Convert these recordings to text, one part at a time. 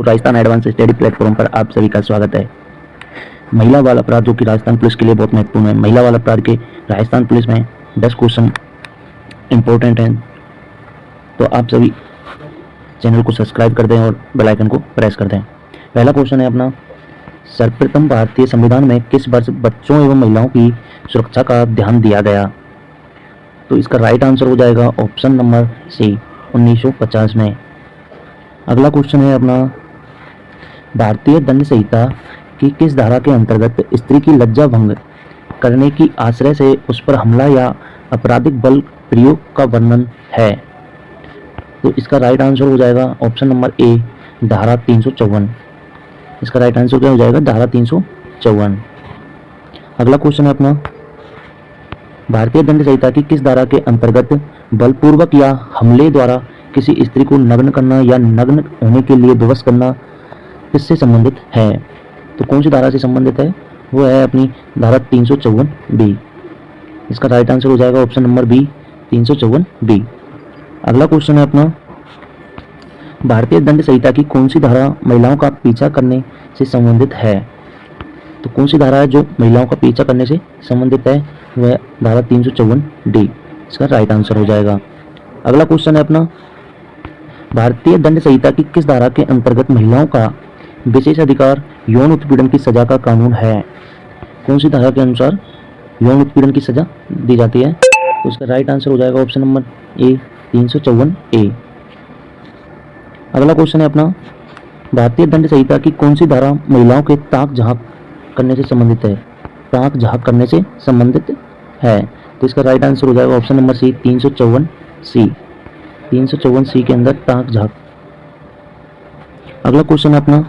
तो Rajasthan advance study platform पर आप सभी का स्वागत है। महिला बाल अपराध जो कि राजस्थान पुलिस के लिए बहुत महत्वपूर्ण है। महिला बाल अपराध के राजस्थान पुलिस में 10 क्वेश्चन इंपॉर्टेंट हैं, तो आप सभी चैनल को सब्सक्राइब कर दें और बेल आइकन को प्रेस कर दें। पहला क्वेश्चन है अपना, सर्वप्रथम भारतीय संविधान में किस वर्ष बच्चों एवं महिलाओं की सुरक्षा का ध्यान दिया गया? तो इसका राइट आंसर हो जाएगा ऑप्शन नंबर सी, 1950 में। अगला क्वेश्चन है अपना, भारतीय दंड संहिता की किस धारा के अंतर्गत स्त्री की लज्जा भंग करने की आश्रय से उस पर हमला या आपराधिक बल प्रयोग का वर्णन है? तो इसका राइट आंसर हो जाएगा ऑप्शन नंबर ए, धारा 354। इसका राइट आंसर क्या हो जाएगा? धारा 354। अगला क्वेश्चन है अपना, भारतीय दंड संहिता की किस धारा के अंतर्गत बलपूर्वक या हमले द्वारा किसी स्त्री को नग्न करना या नग्न होने के लिए विवश करना किससे संबंधित है? तो कौन सी धारा से संबंधित है? वो है अपनी धारा 354 बी। इसका राइट आंसर हो जाएगा ऑप्शन नंबर बी, 354 बी। अगला क्वेश्चन है अपना, भारतीय दंड संहिता की कौन सी धारा महिलाओं का पीछा करने से संबंधित है? तो कौन सी धारा है जो महिलाओं का पीछा करने से संबंधित है? वह धारा 354 डी। इसका राइट आंसर हो जाएगा। अगला क्वेश्चन है अपना, भारतीय दंड संहिता की किस धारा के अंतर्गत महिलाओं का विशेष अधिकार यौन उत्पीड़न की सजा का कानून है? कौन सी धारा के अनुसार यौन उत्पीड़न की सजा दी जाती है? तो इसका राइट आंसर हो जाएगा ऑप्शन नंबर ए, 354 ए। अगला क्वेश्चन है अपना, भारतीय दंड संहिता की कौन सी धारा महिलाओं के ताक झांक करने से संबंधित है? ताक झांक करने से संबंधित है। तो इसका राइट आंसर हो जाएगा ऑप्शन नंबर सी, 354 सी। 354 सी के अंदर ताक झांक। अगला क्वेश्चन है अपना,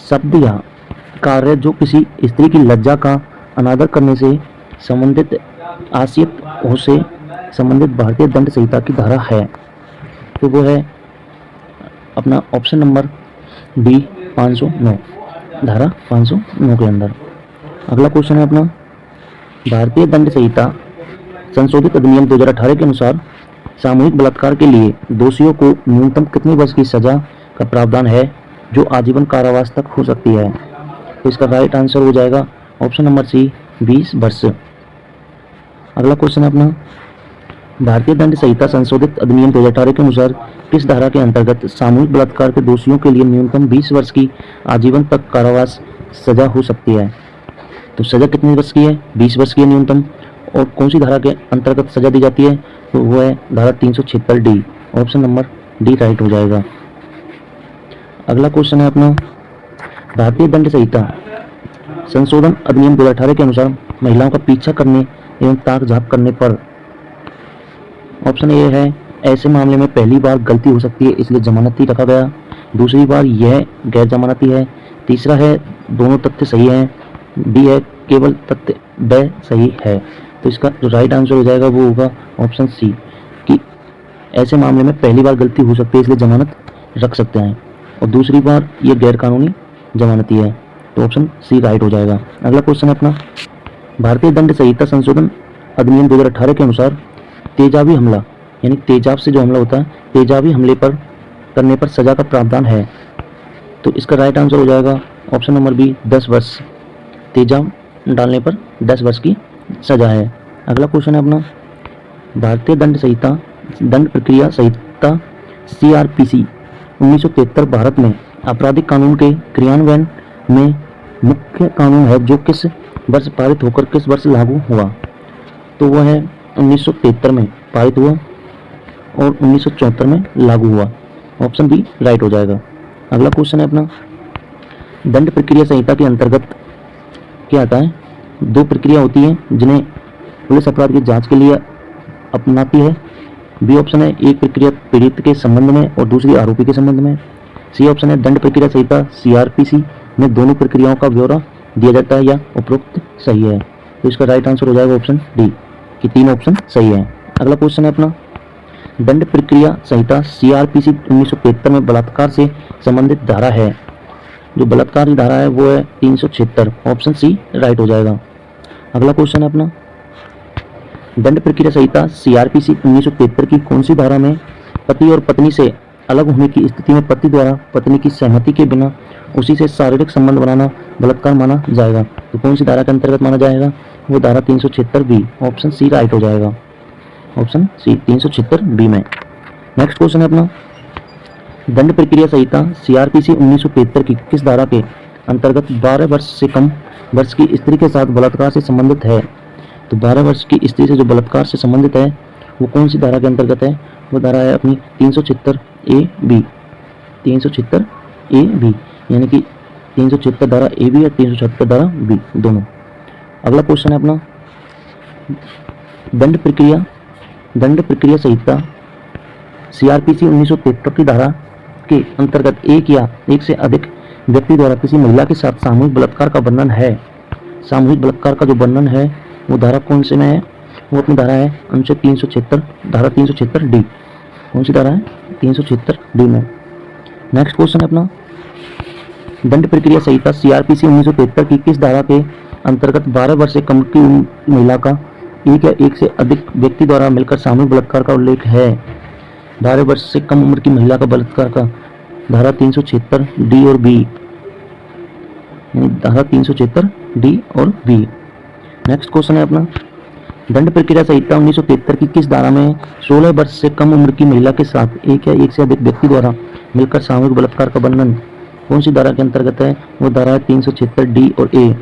शब्द या कार्य जो किसी स्त्री की लज्जा का अनादर करने से संबंधित आशयत हो से संबंधित भारतीय दंड संहिता की धारा है? तो वो है अपना ऑप्शन नंबर बी, 509, धारा 509 के अंदर। अगला क्वेश्चन है अपना, भारतीय दंड संहिता संशोधित अधिनियम 2018 के अनुसार सामूहिक बलात्कार के लिए दोषियों को न्यूनतम कितने वर्ष की सजा का प्रावधान है जो आजीवन कारावास तक हो सकती है? तो इसका राइट आंसर हो जाएगा ऑप्शन नंबर सी, 20 वर्ष। अगला क्वेश्चन है अपना, भारतीय दंड संहिता संशोधित अधिनियम 2018 के अनुसार किस धारा के अंतर्गत सामूहिक बलात्कार के दोषियों के लिए न्यूनतम 20 वर्ष की आजीवन तक कारावास सजा हो सकती है? तो सजा कितने वर्ष की है? 20 वर्ष की है न्यूनतम। और कौन सी धारा के अंतर्गत सजा दी जाती है? तो वो है धारा 376 D. Option number D right हो जाएगा। अगला क्वेश्चन है अपना, भारतीय दंड संहिता संशोधन अधिनियम 2018 के अनुसार महिलाओं का पीछा करने एवं ताक झांक करने पर ऑप्शन ए है, ऐसे मामले में पहली बार गलती हो सकती है इसलिए जमानती रखा गया। दूसरी बार यह गैर जमानती है। तीसरा है दोनों तथ्य सही हैं। डी है केवल तथ्य ब सही है। तो इसका जो राइट आंसर हो जाएगा वो होगा ऑप्शन सी, कि ऐसे मामले में पहली बार गलती हो सकती है इसलिए जमानत रख सकते हैं, और दूसरी बार ये गैर कानूनी जमानती है। तो ऑप्शन सी राइट हो जाएगा। अगला क्वेश्चन है अपना, भारतीय दंड संहिता संशोधन अधिनियम 2018 के अनुसार तेजाबी हमला यानी तेजाब से जो हमला होता है, तेजाबी हमले पर करने पर सजा का प्रावधान है? तो इसका राइट आंसर हो जाएगा ऑप्शन नंबर बी, 10 वर्ष। तेजाब डालने पर 10 वर्ष की सजा है। अगला क्वेश्चन है अपना, भारतीय दंड संहिता दंड प्रक्रिया संहिता CRPC 1973 भारत में आपराधिक कानून के क्रियान्वयन में मुख्य कानून है जो किस वर्ष पारित होकर किस वर्ष लागू हुआ? तो वह है 1973 में पारित हुआ और 1974 में लागू हुआ। ऑप्शन बी राइट हो जाएगा। अगला क्वेश्चन है अपना, दंड प्रक्रिया संहिता के अंतर्गत क्या आता है? 2 प्रक्रिया होती हैं जिन्हें पुलिस अपराध की जांच के लिए अपनाती है। बी ऑप्शन है, एक प्रक्रिया पीड़ित के संबंध में और दूसरी आरोपी के संबंध में। सी ऑप्शन है, दंड प्रक्रिया संहिता CRPC में दोनों प्रक्रियाओं का ब्यौरा दिया जाता है या उपरोक्त सही है? तो इसका राइट आंसर हो जाएगा ऑप्शन डी, कि 3 ऑप्शन सही है। अगला क्वेश्चन है अपना, दंड प्रक्रिया संहिता CRPC 1973 में बलात्कार से संबंधित धारा है। जो बलात्कार की धारा है वो है 376। ऑप्शन सी राइट हो जाएगा। अगला क्वेश्चन है अपना, दंड प्रक्रिया संहिता CRPC 1973 की कौन सी धारा में पति और पत्नी से अलग होने की स्थिति में पति द्वारा पत्नी की सहमति के बिना उसी से शारीरिक संबंध बनाना बलात्कार माना जाएगा। तो कौन सी धारा के अंतर्गत माना जाएगा? वो धारा 376 बी, ऑप्शन सी राइट हो जाएगा, ऑप्शन सी 376 बी में। नेक्स्ट क्वेश्चन है अपना, दंड प्रक्रिया संहिता सीआरपीसी 1973 की किस धारा के अंतर्गत 12 वर्ष से कम वर्ष की स्त्री के साथ बलात्कार से संबंधित है? तो 12 वर्ष की स्त्री से जो बलात्कार से संबंधित है वो कौन सी धारा के अंतर्गत है? वो धारा है अपनी 376 ए बी, 376 ए बी, यानी कि 376 धारा ए बी या 376 धारा बी दोनों। अगला क्वेश्चन है अपना, दंड प्रक्रिया संहिता सीआरपीसी 1973 की धारा के अंतर्गत एक या एक से अधिक व्यक्ति द्वारा किसी महिला के साथ सामूहिक बलात्कार का वर्णन है। सामूहिक बलात्कार का जो वर्णन है वो धारा कौन से में है? वो अपनी धारा है अनुच्छेद 376, धारा 376 डी। कौन सी धारा है? 376 डी में। नेक्स्ट क्वेश्चन है अपना, दंड प्रक्रिया संहिता सीआरपीसी 1973 की किस धारा के अंतर्गत 12 वर्ष से कम की महिला का एक या एक से अधिक व्यक्ति द्वारा मिलकर सामूहिक बलात्कार का उल्लेख है? 12 वर्ष से कम उम्र की महिला का बलात्कार का धारा 376 डी और बी, धारा 376 डी और बी। नेक्स्ट क्वेश्चन है अपना, दंड प्रक्रिया संहिता 1973 की किस धारा में 16 वर्ष से कम उम्र की महिला के साथ एक या एक से अधिक व्यक्ति द्वारा मिलकर सामूहिक बलात्कार का वर्णन कौन सी धारा के अंतर्गत है? वो धारा है 376 डी और ए।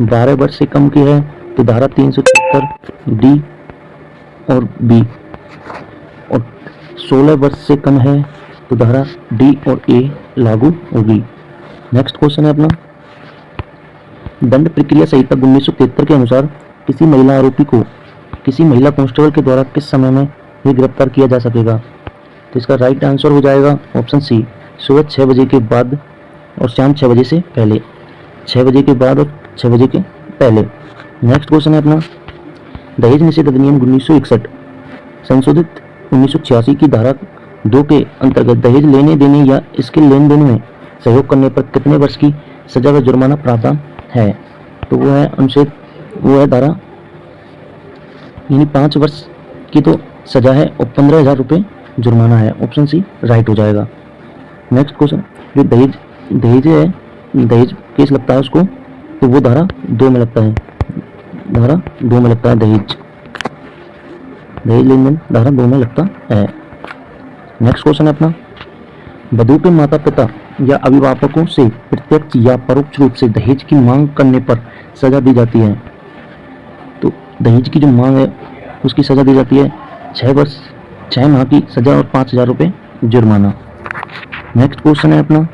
12 वर्ष से कम की है तो धारा 376 डी और बी, और 16 वर्ष से कम है तो धारा डी और ए लागू होगी। नेक्स्ट क्वेश्चन है अपना, दंड प्रक्रिया संहिता 1973 के अनुसार किसी महिला आरोपी को किसी महिला कांस्टेबल के द्वारा किस समय में भी गिरफ्तार किया जा सकेगा? तो इसका राइट आंसर हो जाएगा ऑप्शन सी, सुबह 6 बजे के बाद और शाम 6 बजे से पहले, 6 बजे के बाद और 6 बजे के पहले। नेक्स्ट क्वेश्चन है अपना, दहेज निषेध अधिनियम 1961 संशोधित 1986 की धारा 2 के अंतर्गत दहेज लेने देने या इसके लेन देन में सहयोग करने पर कितने वर्ष की सजा व जुर्माना प्रावधान है? तो वो है अनुच्छेद, वो है धारा, यानी 5 वर्ष की तो सजा है और 15,000 रुपये जुर्माना है, ऑप्शन सी राइट हो जाएगा। नेक्स्ट क्वेश्चन, जो दहेज केस लगता है उसको, तो वो धारा 2 में लगता है, धारा 2 में लगता है दहेज लेन देन धारा 2 में लगता है। नेक्स्ट क्वेश्चन है अपना, वधू के माता पिता या अभिभावकों से प्रत्यक्ष या परोक्ष रूप से दहेज की मांग करने पर सजा दी जाती है। तो दहेज की जो मांग है उसकी सजा दी जाती है 6 वर्ष 6 माह की सजा और 5,000 रुपये जुर्माना। नेक्स्ट क्वेश्चन है अपना,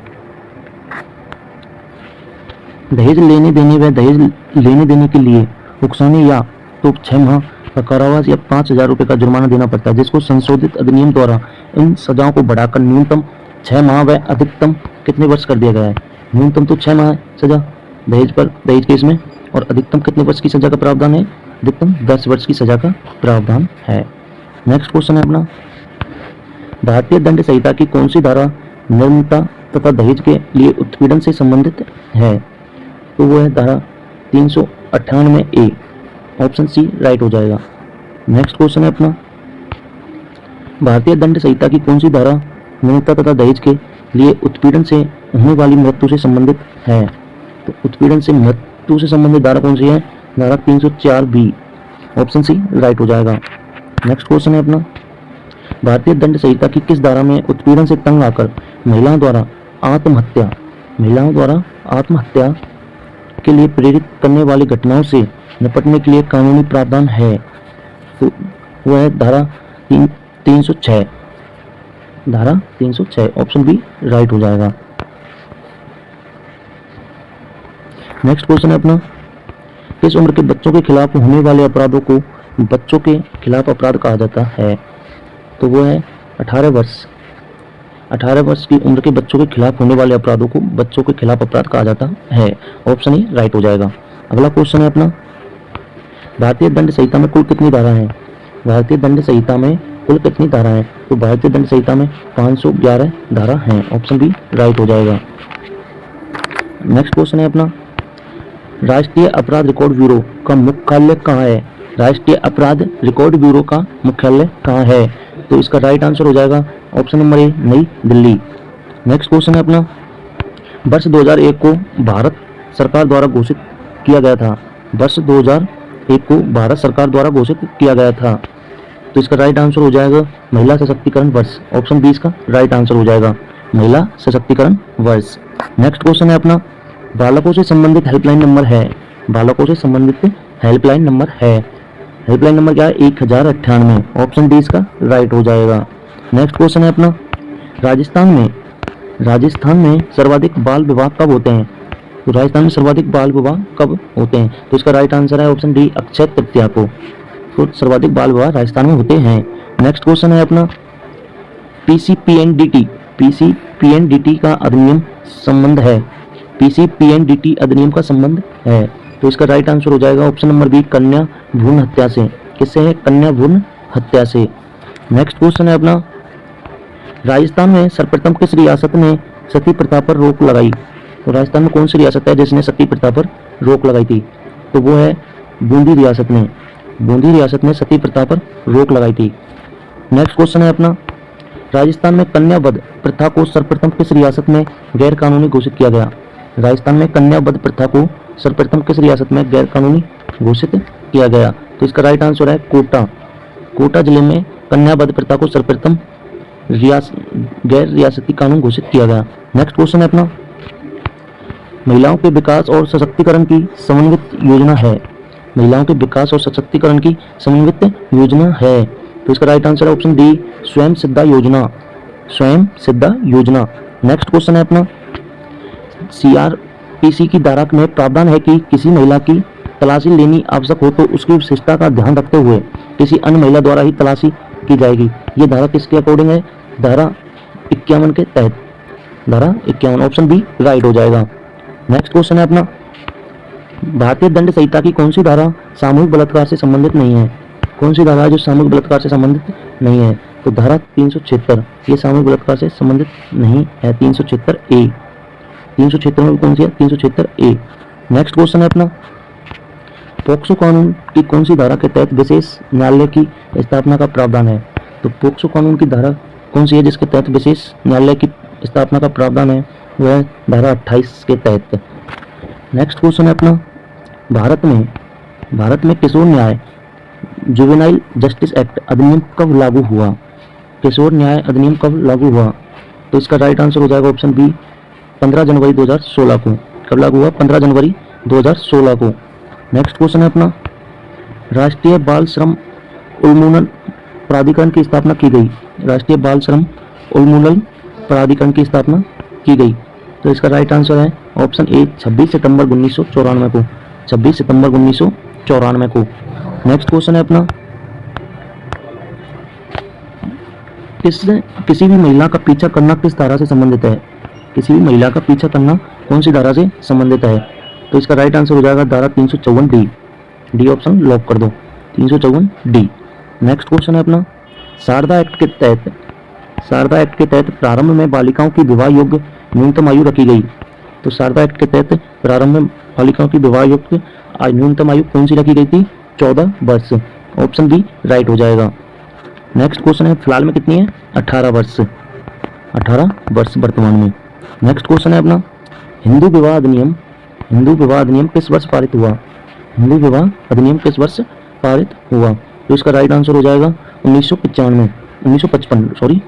दहेज लेने देने व दहेज लेने देने के लिए उकसाने या तो 6 माह का कारावास या 5,000 रुपये का जुर्माना देना पड़ता है, जिसको संशोधित अधिनियम द्वारा इन सजाओं को बढ़ाकर न्यूनतम 6 माह व अधिकतम कितने वर्ष कर दिया गया है? न्यूनतम तो 6 माह सजा दहेज केस में, और अधिकतम कितने वर्ष की सजा का प्रावधान है? अधिकतम 10 वर्ष की सजा का प्रावधान है। नेक्स्ट क्वेश्चन है अपना, भारतीय दंड संहिता की कौन सी धारा निर्ममता तथा दहेज के लिए उत्पीड़न से संबंधित है? तो वो है धारा 398 ए, ऑप्शन सी राइट हो जाएगा। नेक्स्ट क्वेश्चन है अपना, भारतीय दंड संहिता की कौन सी धारा निर्ममता तथा दहेज के लिए उत्पीड़न से होने वाली मृत्यु से संबंधित है? तो उत्पीड़न से मृत्यु से संबंधित धारा कौन सी है? धारा 304 बी, ऑप्शन सी राइट हो जाएगा। नेक्स्ट क्वेश्चन है अपना, भारतीय दंड संहिता की किस धारा में उत्पीड़न से तंग आकर महिलाओं द्वारा आत्महत्या के लिए प्रेरित करने वाली घटनाओं से निपटने के लिए कानूनी प्रावधान है? तो वह है धारा 306, धारा 306, ऑप्शन बी राइट हो जाएगा। नेक्स्ट क्वेश्चन है अपना, किस उम्र के बच्चों के खिलाफ होने वाले अपराधों को बच्चों के खिलाफ अपराध कहा जाता है? तो वो है 18 वर्ष। 18 वर्ष की उम्र के बच्चों के खिलाफ होने वाले अपराधों को बच्चों के खिलाफ अपराध कहा जाता है, ऑप्शन ई राइट हो जाएगा। अगला क्वेश्चन है अपना, भारतीय दंड संहिता में कुल कितनी धारा है? भारतीय दंड संहिता में कुल कितनी धारा है? तो भारतीय दंड संहिता में 511 धारा है, ऑप्शन बी राइट हो जाएगा। नेक्स्ट क्वेश्चन है अपना, राष्ट्रीय अपराध रिकॉर्ड ब्यूरो का मुख्यालय कहाँ है? राष्ट्रीय अपराध रिकॉर्ड ब्यूरो का मुख्यालय कहाँ है? तो इसका राइट आंसर हो जाएगा ऑप्शन नंबर ए, नई दिल्ली। नेक्स्ट क्वेश्चन है अपना, वर्ष 2001 को भारत सरकार द्वारा घोषित किया गया था। वर्ष 2001 को भारत सरकार द्वारा घोषित किया गया था, तो इसका राइट आंसर हो जाएगा महिला सशक्तिकरण वर्ष। ऑप्शन 20 का राइट आंसर हो जाएगा महिला सशक्तिकरण वर्ष। नेक्स्ट क्वेश्चन है अपना, बालकों से संबंधित हेल्पलाइन नंबर है। बालकों से संबंधित हेल्पलाइन नंबर है, हेल्पलाइन नंबर क्या है? 1098। ऑप्शन 20 का राइट हो जाएगा। नेक्स्ट क्वेश्चन है अपना, राजस्थान में सर्वाधिक बाल विवाह कब होते हैं? तो राजस्थान में सर्वाधिक बाल विवाह कब होते हैं? तो इसका राइट आंसर है ऑप्शन डी, अक्षय तृतीया को। तो सर्वाधिक बाल विवाह राजस्थान में होते हैं। नेक्स्ट क्वेश्चन है अपना, पीसीपीएनडीटी का अधिनियम संबंध है। पीसीपीएनडीटी अधिनियम का संबंध है, तो इसका राइट आंसर हो जाएगा ऑप्शन नंबर बी, कन्या भ्रूण हत्या से। किससे है? कन्या भ्रूण हत्या से। नेक्स्ट क्वेश्चन है अपना, राजस्थान में सर्वप्रथम किस रियासत ने सती प्रथा पर रोक लगाई? तो राजस्थान में कौन सी रियासत है जिसने सती प्रथा पर रोक लगाई थी? तो वो है बूंदी रियासत ने। बूंदी रियासत ने सती प्रथा पर रोक लगाई थी। नेक्स्ट क्वेश्चन है अपना, राजस्थान में कन्या वध प्रथा को सर्वप्रथम किस रियासत में गैर कानूनी घोषित किया गया? राजस्थान में कन्या वध प्रथा को सर्वप्रथम किस रियासत में गैर कानूनी घोषित किया गया? तो इसका राइट आंसर है कोटा। कोटा जिले में कन्या वध प्रथा को सर्वप्रथम गैर रियासती कानून घोषित किया गया। नेक्स्ट क्वेश्चन है अपना, महिलाओं के विकास और सशक्तिकरण की समन्वित योजना है। महिलाओं के विकास और सशक्तिकरण की समन्वित योजना है, तो इसका राइट आंसर है ऑप्शन डी, स्वयं सिद्धा योजना। स्वयं सिद्धा योजना। नेक्स्ट क्वेश्चन है अपना, सीआरपीसी की धारा में प्रावधान है कि किसी महिला की तलाशी लेनी आवश्यक हो तो उसकी विशिष्टता का ध्यान रखते हुए किसी अन्य महिला द्वारा ही तलाशी की जाएगी। ये धारा किसके अकॉर्डिंग है? धारा 51 के तहत। धारा 51, ऑप्शन बी राइट हो जाएगा। नेक्स्ट क्वेश्चन है अपना, भारतीय दंड संहिता की कौन सी धारा सामूहिक बलात्कार से संबंधित नहीं है? कौन सी धारा है जो सामूहिक बलात्कार से संबंधित नहीं है? तो धारा 376, ये सामूहिक बलात्कार से संबंधित नहीं है। 376 ए। 376 में कौन सी है? 376 ए। नेक्स्ट क्वेश्चन है अपना, पोक्सो कानून की कौन सी धारा के तहत विशेष न्यायालय की स्थापना का प्रावधान है? तो पोक्सो कानून की धारा कौन सी है जिसके तहत विशेष न्यायालय की स्थापना का प्रावधान है? वह है धारा 28 के तहत। नेक्स्ट क्वेश्चन है अपना, भारत में किशोर न्याय जुवेनाइल जस्टिस एक्ट अधिनियम कब लागू हुआ? किशोर न्याय अधिनियम कब लागू हुआ? तो इसका राइट आंसर हो जाएगा ऑप्शन बी, 15 जनवरी 2016 को। कब लागू हुआ? 15 जनवरी 2016 को। नेक्स्ट क्वेश्चन है अपना, राष्ट्रीय बाल श्रम उन्मूलन प्राधिकरण की स्थापना की गई। राष्ट्रीय बाल श्रम उन्मूलन प्राधिकरण की स्थापना की गई, तो इसका राइट आंसर है ऑप्शन ए, 26 सितंबर 1994 को। 26 सितंबर 1994 को। नेक्स्ट क्वेश्चन है अपना, किसी भी महिला का पीछा करना किस धारा से संबंधित है? किसी भी महिला का पीछा करना कौन सी धारा से संबंधित है? तो इसका राइट आंसर हो जाएगा धारा 354 डी। डी ऑप्शन लॉक कर दो, 354 डी। नेक्स्ट क्वेश्चन है अपना, शारदा एक्ट के तहत प्रारंभ में बालिकाओं की विवाह योग्य न्यूनतम आयु रखी गई। तो शारदा एक्ट के तहत प्रारंभ में बालिकाओं की विवाह योग्य न्यूनतम आयु कौन सी रखी गई थी? 14 वर्ष। ऑप्शन बी राइट हो जाएगा। नेक्स्ट क्वेश्चन है, फिलहाल में कितनी है? 18 वर्ष। 18 वर्ष वर्तमान में। नेक्स्ट क्वेश्चन है अपना, हिंदू विवाह अधिनियम किस वर्ष पारित हुआ? हिंदू विवाह अधिनियम किस वर्ष पारित हुआ? तो इसका राइट आंसर हो जाएगा 1955 सॉरी,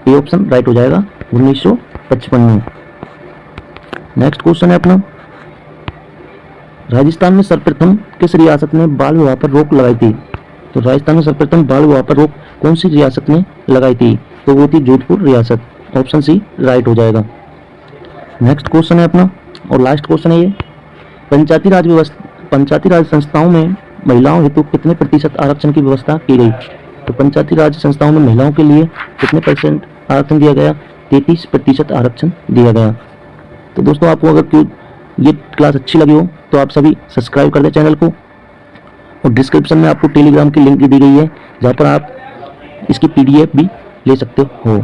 ए ऑप्शन राइट हो जाएगा 1955 में। नेक्स्ट क्वेश्चन है अपना, राजस्थान में सर्वप्रथम किस रियासत ने बाल विवाह पर रोक लगाई थी? तो राजस्थान में सर्वप्रथम बाल विवाह पर रोक कौन सी रियासत ने लगाई थी? तो वो थी जोधपुर रियासत। ऑप्शन सी राइट हो जाएगा। नेक्स्ट क्वेश्चन है अपना और लास्ट क्वेश्चन है ये, पंचायती राज संस्थाओं में महिलाओं हेतु कितने प्रतिशत आरक्षण की व्यवस्था की गई? तो पंचायती राज संस्थाओं में महिलाओं के लिए कितने परसेंट आरक्षण दिया गया? 33% आरक्षण दिया गया। तो दोस्तों, आपको अगर ये क्लास अच्छी लगी हो तो आप सभी सब्सक्राइब कर दें चैनल को, और डिस्क्रिप्शन में आपको टेलीग्राम की लिंक दी गई है जहाँ पर आप इसकी PDF भी ले सकते हो।